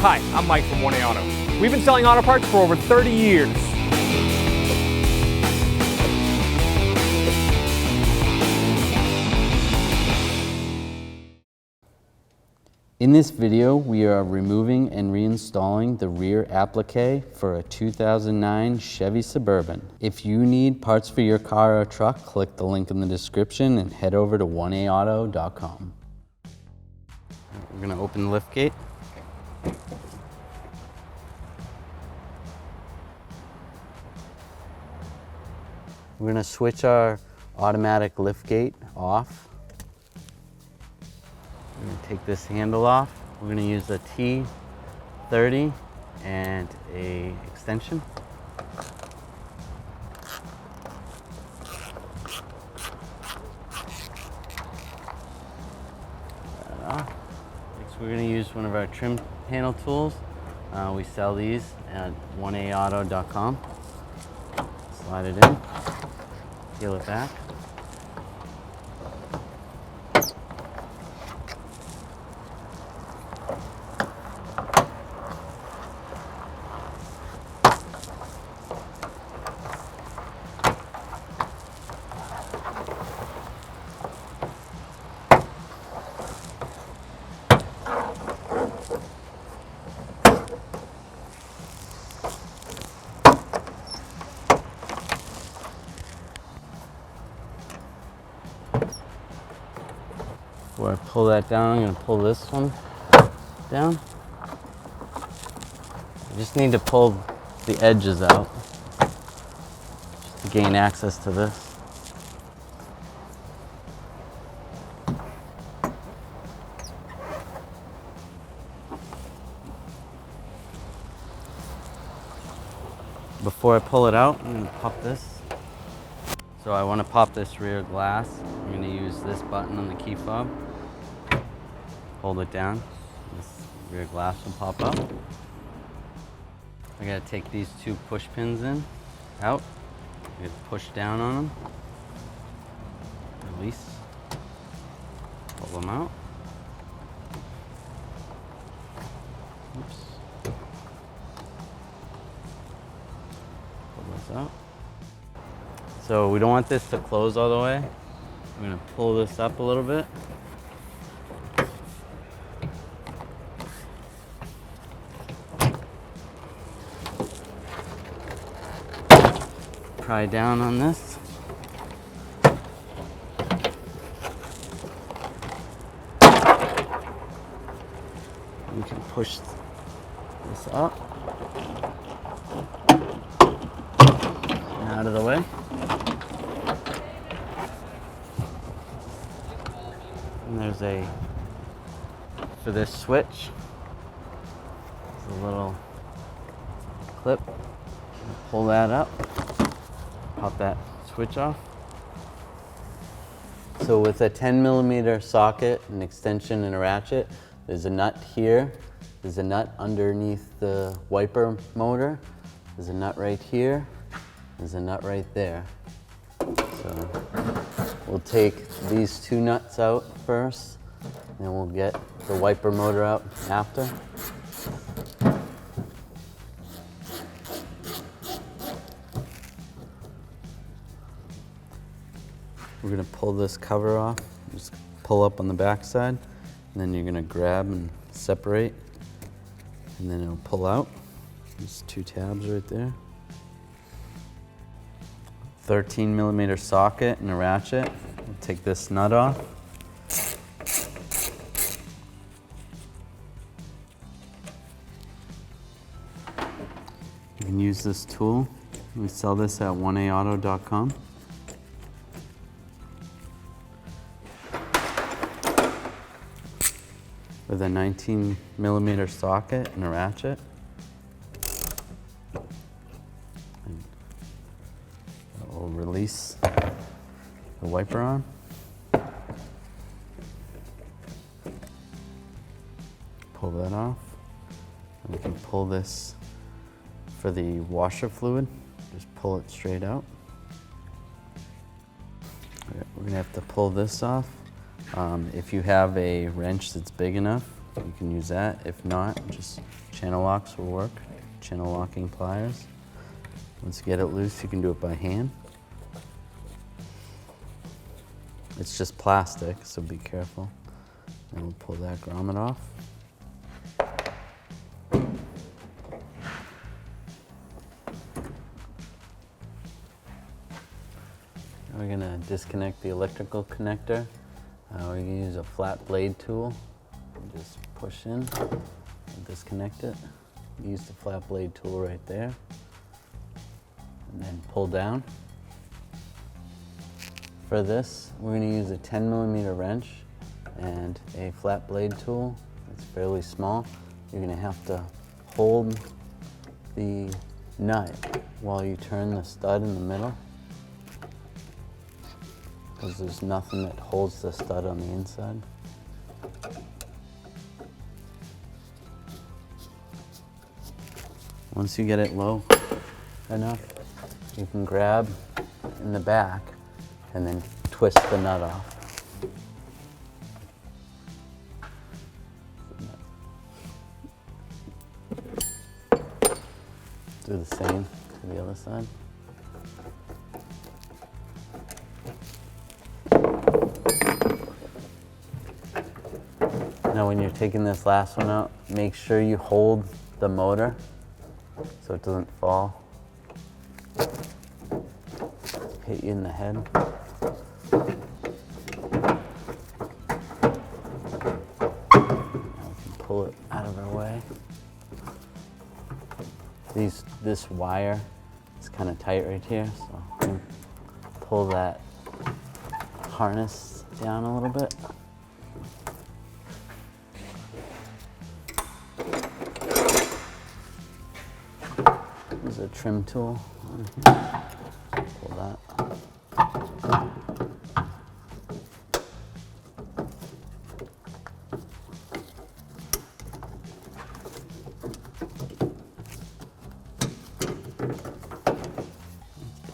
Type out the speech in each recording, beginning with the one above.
Hi, I'm Mike from 1A Auto. We've been selling auto parts for over 30 years. In this video, we are removing and reinstalling the rear applique for a 2009 Chevy Suburban. If you need parts for your car or truck, click the link in the description and head over to 1aauto.com. We're going to open the lift gate. We're going to switch our automatic lift gate off. We're going to take this handle off. We're going to use a T30 and a extension. Next, we're going to use one of our trim panel tools. We sell these at 1aauto.com. Slide it in, peel it back. Before I pull that down, I'm going to pull this one down. I just need to pull the edges out just to gain access to this. Before I pull it out, I'm going to pop this. So I want to pop this rear glass. I'm going to use this button on the key fob. Hold it down. This rear glass will pop up. I got to take these two push pins out. I got to push down on them. Release. Pull them out. Oops. Pull this out. So we don't want this to close all the way. I'm going to pull this up a little bit. Pry down on this. We can push this up and out of the way. And there's for this switch, there's a little clip. Pull that up, pop that switch off. So with a 10mm socket, an extension and a ratchet, there's a nut here, there's a nut underneath the wiper motor, there's a nut right here, there's a nut right there. So we'll take these two nuts out first, and then we'll get the wiper motor out after. We're going to pull this cover off, just pull up on the back side, and then you're going to grab and separate, and then it'll pull out. There's two tabs right there. 13mm socket and a ratchet. We'll take this nut off. You can use this tool. We sell this at 1aauto.com. With a 19mm socket and a ratchet. And we'll release the wiper on. Pull that off. And we can pull this for the washer fluid. Just pull it straight out. We're gonna have to pull this off. If you have a wrench that's big enough, you can use that. If not, just channel locks will work. Channel locking pliers. Once you get it loose, you can do it by hand. It's just plastic, so be careful. And we'll pull that grommet off. We're gonna disconnect the electrical connector. We're gonna use a flat blade tool. Just push in and disconnect it. Use the flat blade tool right there. And then pull down. For this, we're gonna use a 10mm wrench and a flat blade tool. It's fairly small. You're gonna have to hold the nut while you turn the stud in the middle, because there's nothing that holds the stud on the inside. Once you get it low enough, you can grab in the back and then twist the nut off. Do the same to the other side. Now when you're taking this last one out, make sure you hold the motor so it doesn't fall, hit you in the head. Now we can pull it out of our way. This wire is kind of tight right here, so I'm gonna pull that harness down a little bit. There's a trim tool. Pull that.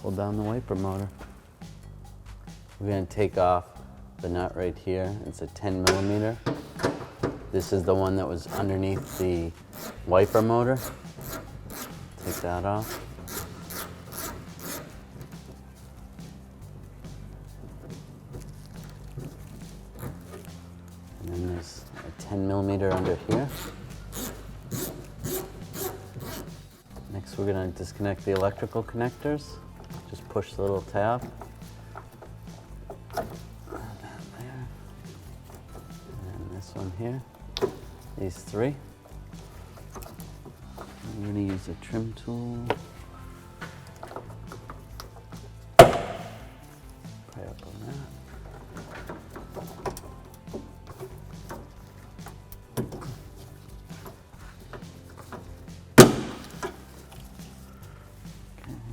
Pull down the wiper motor. We're going to take off the nut right here. It's a 10mm. This is the one that was underneath the wiper motor. Take that off. And then there's a 10mm under here. Next, we're going to disconnect the electrical connectors. Just push the little tab. And that there. And this one here. These three. I'm going to use a trim tool. Pry up on that.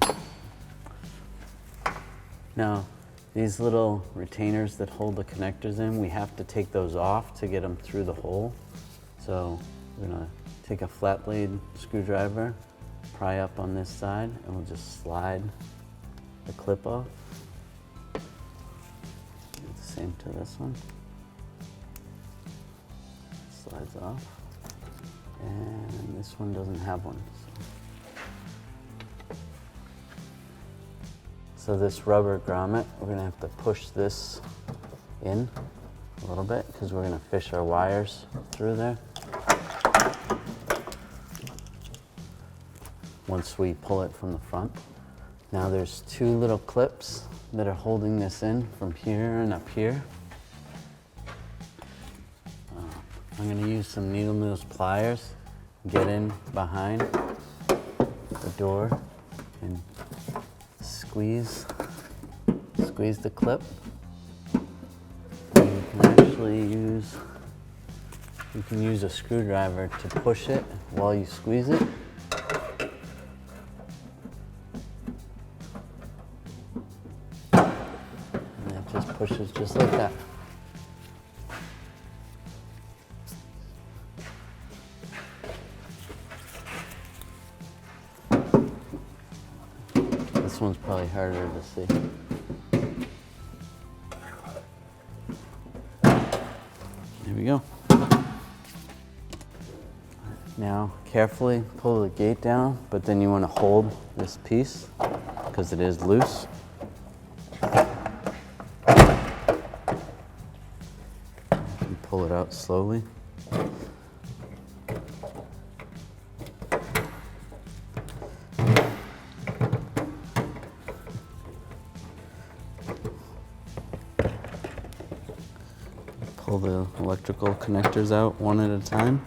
Okay. Now, these little retainers that hold the connectors in, we have to take those off to get them through the hole. So we're going to take a flat blade screwdriver, pry up on this side, and we'll just slide the clip off. Do the same to this one. Slides off. And this one doesn't have one. So this rubber grommet, we're gonna have to push this in a little bit because we're gonna fish our wires through there. Once we pull it from the front. Now there's two little clips that are holding this in from here and up here. I'm going to use some needle nose pliers, get in behind the door and squeeze the clip. And you can use a screwdriver to push it while you squeeze it. Pushes just like that. This one's probably harder to see. There we go. Now carefully pull the gate down, but then you want to hold this piece because it is loose. And pull it out slowly. Pull the electrical connectors out one at a time.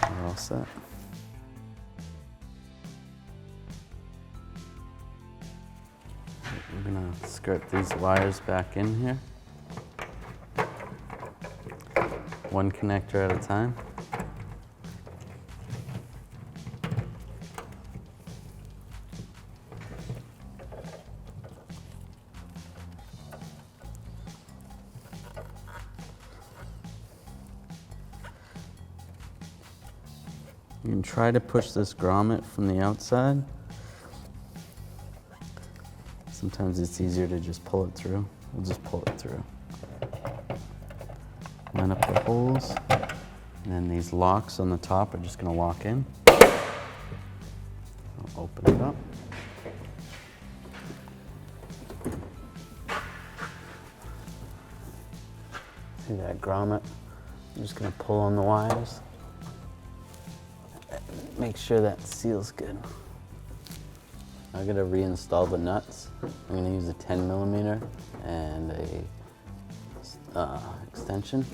We're all set. We're gonna skirt these wires back in here. One connector at a time. You can try to push this grommet from the outside. Sometimes it's easier to just pull it through. We'll just pull it through. Line up the holes, and then these locks on the top are just going to lock in. I'll open it up. See that grommet? I'm just going to pull on the wires. Make sure that seals good. I'm gonna reinstall the nuts. I'm gonna use a 10mm and a extension.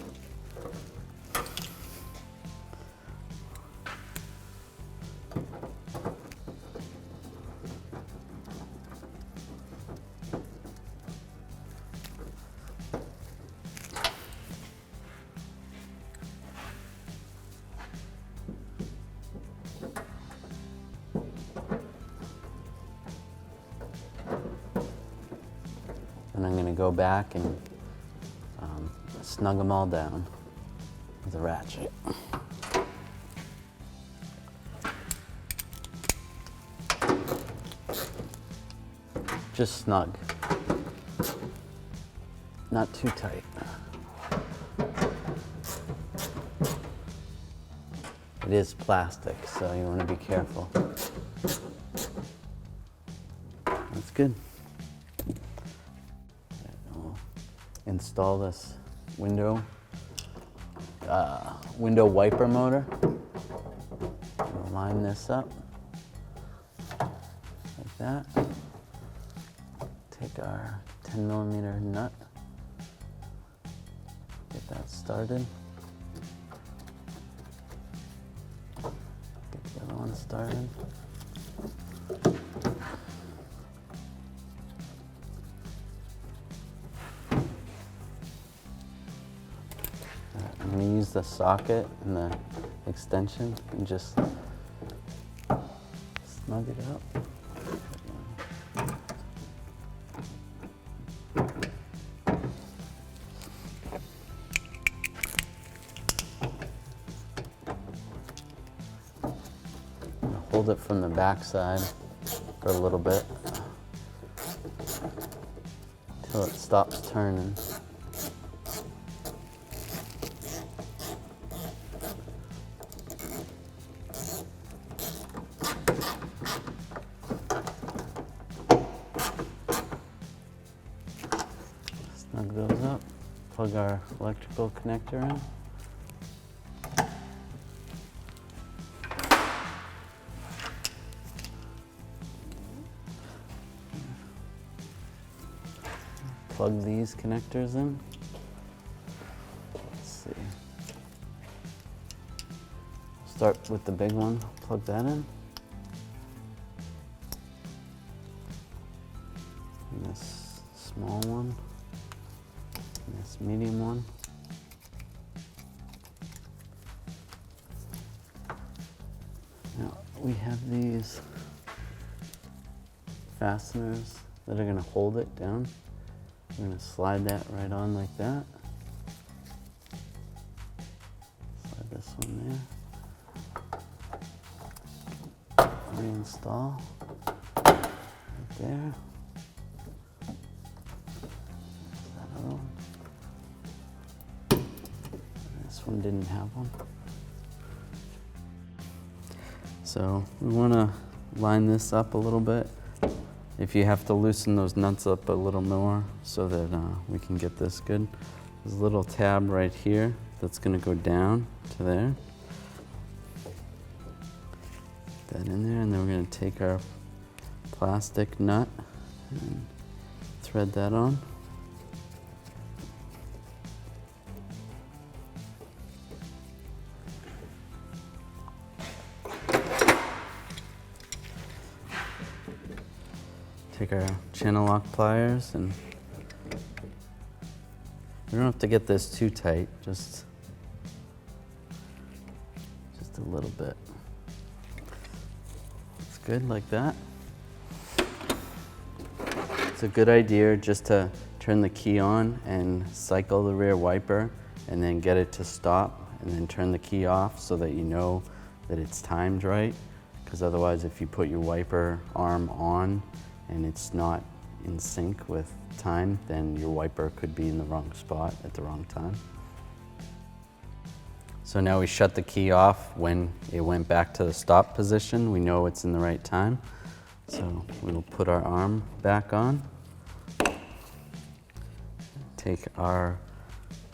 And I'm going to go back and snug them all down with a ratchet. Just snug, not too tight. It is plastic, so you want to be careful. That's good. Install this window wiper motor. We'll line this up like that. Take our 10mm nut, get that started. Get the other one started. I'm going to use the socket and the extension and just snug it up. Hold it from the back side for a little bit until it stops turning. Snug those up, plug our electrical connector in. Plug these connectors in. Let's see. Start with the big one, plug that in. And this small one. And this medium one. Now we have these fasteners that are going to hold it down. We're going to slide that right on like that. Slide this one there. Reinstall right there. one didn't have one. So we want to line this up a little bit. If you have to loosen those nuts up a little more so that we can get this good. There's a little tab right here that's going to go down to there. Put that in there, and then we're going to take our plastic nut and thread that on. Take our channel lock pliers, and we don't have to get this too tight, just a little bit. It's good like that. It's a good idea just to turn the key on and cycle the rear wiper and then get it to stop and then turn the key off so that you know that it's timed right. Because otherwise, if you put your wiper arm on and it's not in sync with time, then your wiper could be in the wrong spot at the wrong time. So now we shut the key off when it went back to the stop position. We know it's in the right time. So we'll put our arm back on. Take our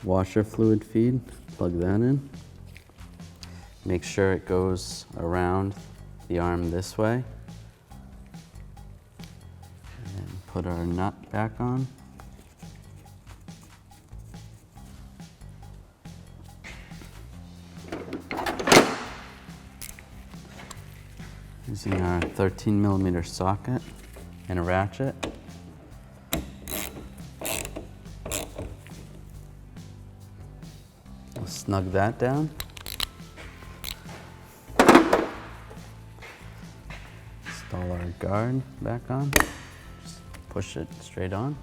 washer fluid feed, plug that in. Make sure it goes around the arm this way. And put our nut back on. Using our 13mm socket and a ratchet. We'll snug that down. Install our guard back on. Just push it straight on.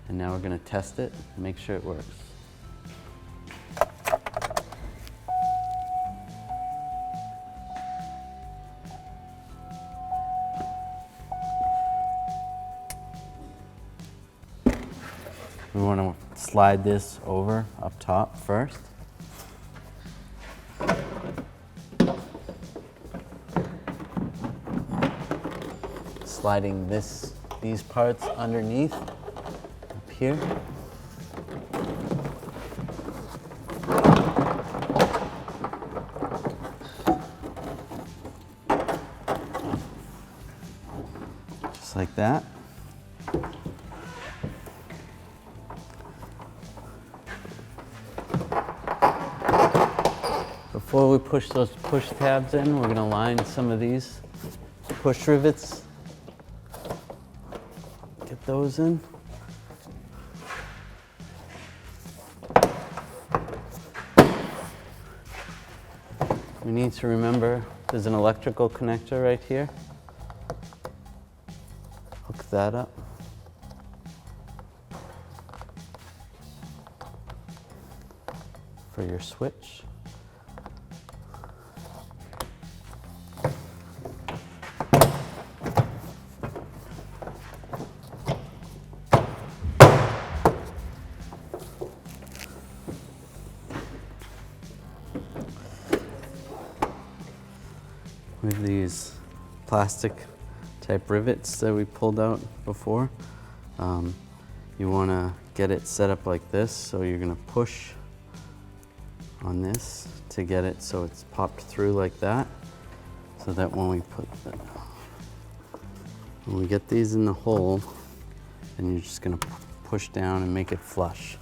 And now we're going to test it and make sure it works. We want to slide this over up top first. Sliding these parts underneath up here. Just like that. Before we push those push tabs in, we're going to line some of these push rivets. Get those in. We need to remember there's an electrical connector right here. Hook that up. For your switch. We have these plastic type rivets that we pulled out before. You want to get it set up like this, so you're going to push on this to get it so it's popped through like that, so that when we get these in the hole, then you're just going to push down and make it flush.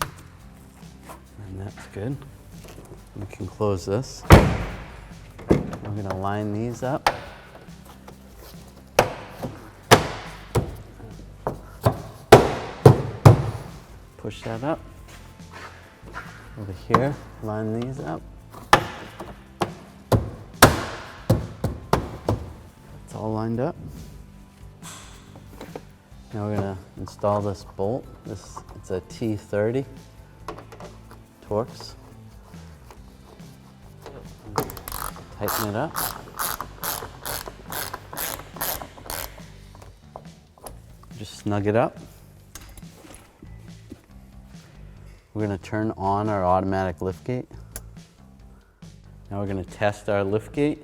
And that's good. We can close this. We're going to line these up. Push that up. Over here, line these up. It's all lined up. Now we're going to install this bolt. It's a T30 Torx. Tighten it up. Just snug it up. We're gonna turn on our automatic liftgate. Now we're gonna test our liftgate.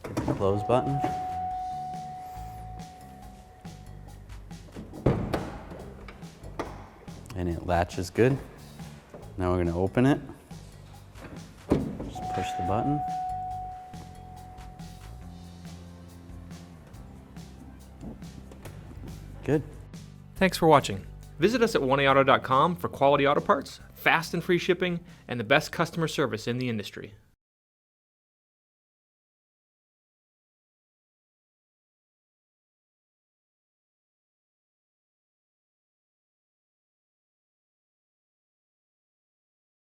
Hit the close button. And it latches good. Now we're gonna open it. Just push the button. Good. Thanks for watching. Visit us at 1AAuto.com for quality auto parts, fast and free shipping, and the best customer service in the industry.